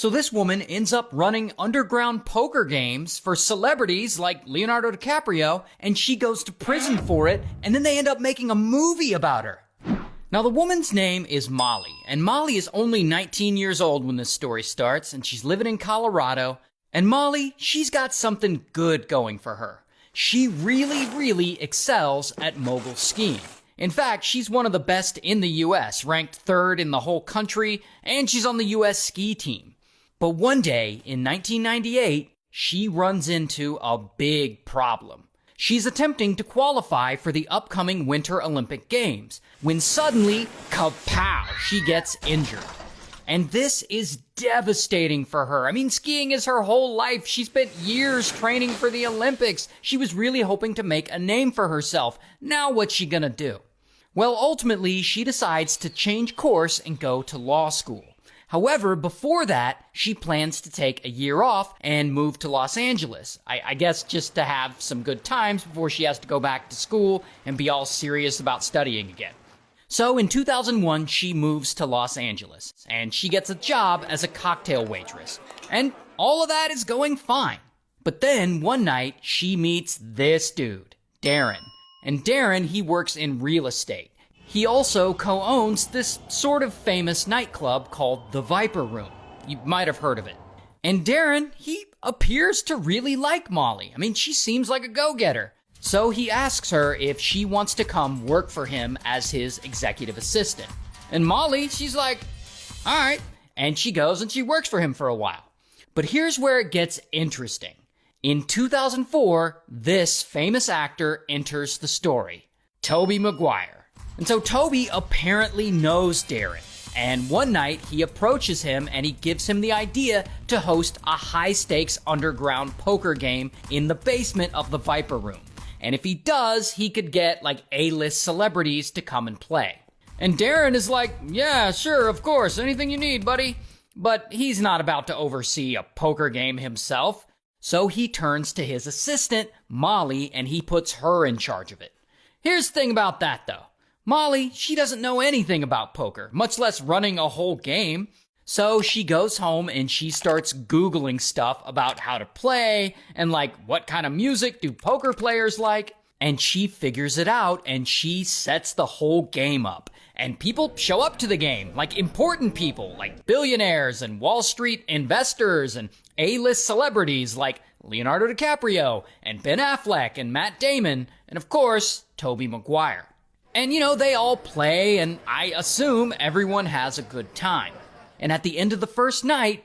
So this woman ends up running underground poker games for celebrities like Leonardo DiCaprio, and she goes to prison for it, and then they end up making a movie about her. Now, the woman's name is Molly, and Molly is only 19 years old when this story starts, and she's living in Colorado. And Molly, she's got something good going for her. She really excels at mogul skiing. In fact, she's one of the best in the U.S., ranked third in the whole country, and she's on the U.S. ski team. But one day, in 1998, she runs into a big problem. She's attempting to qualify for the upcoming Winter Olympic Games, when suddenly, kapow, she gets injured. And this is devastating for her. I mean, skiing is her whole life. She spent years training for the Olympics. She was really hoping to make a name for herself. Now what's she gonna do? Well, ultimately, she decides to change course and go to law school. However, before that, she plans to take a year off and move to Los Angeles. I guess just to have some good times before she has to go back to school and be all serious about studying again. So in 2001, she moves to Los Angeles, and she gets a job as a cocktail waitress. And all of that is going fine. But then, one night, she meets this dude, Darren. And Darren, he works in real estate. He also co-owns this sort of famous nightclub called the Viper Room. You might have heard of it. And Darren, he appears to really like Molly. I mean, she seems like a go-getter. So he asks her if she wants to come work for him as his executive assistant. And Molly, she's like, all right. And she goes and she works for him for a while. But here's where it gets interesting. In 2004, this famous actor enters the story, Tobey Maguire. And so Tobey apparently knows Darren. And one night, he approaches him and he gives him the idea to host a high-stakes underground poker game in the basement of the Viper Room. And if he does, he could get like A-list celebrities to come and play. And Darren is like, yeah, sure, of course, anything you need, buddy. But he's not about to oversee a poker game himself. So he turns to his assistant, Molly, and he puts her in charge of it. Here's the thing about that, though. Molly, she doesn't know anything about poker, much less running a whole game. So she goes home and she starts Googling stuff about how to play and like what kind of music do poker players like. And she figures it out and she sets the whole game up. And people show up to the game, like important people, like billionaires and Wall Street investors and A-list celebrities like Leonardo DiCaprio and Ben Affleck and Matt Damon and of course, Tobey Maguire. And you know, they all play and I assume everyone has a good time. And at the end of the first night,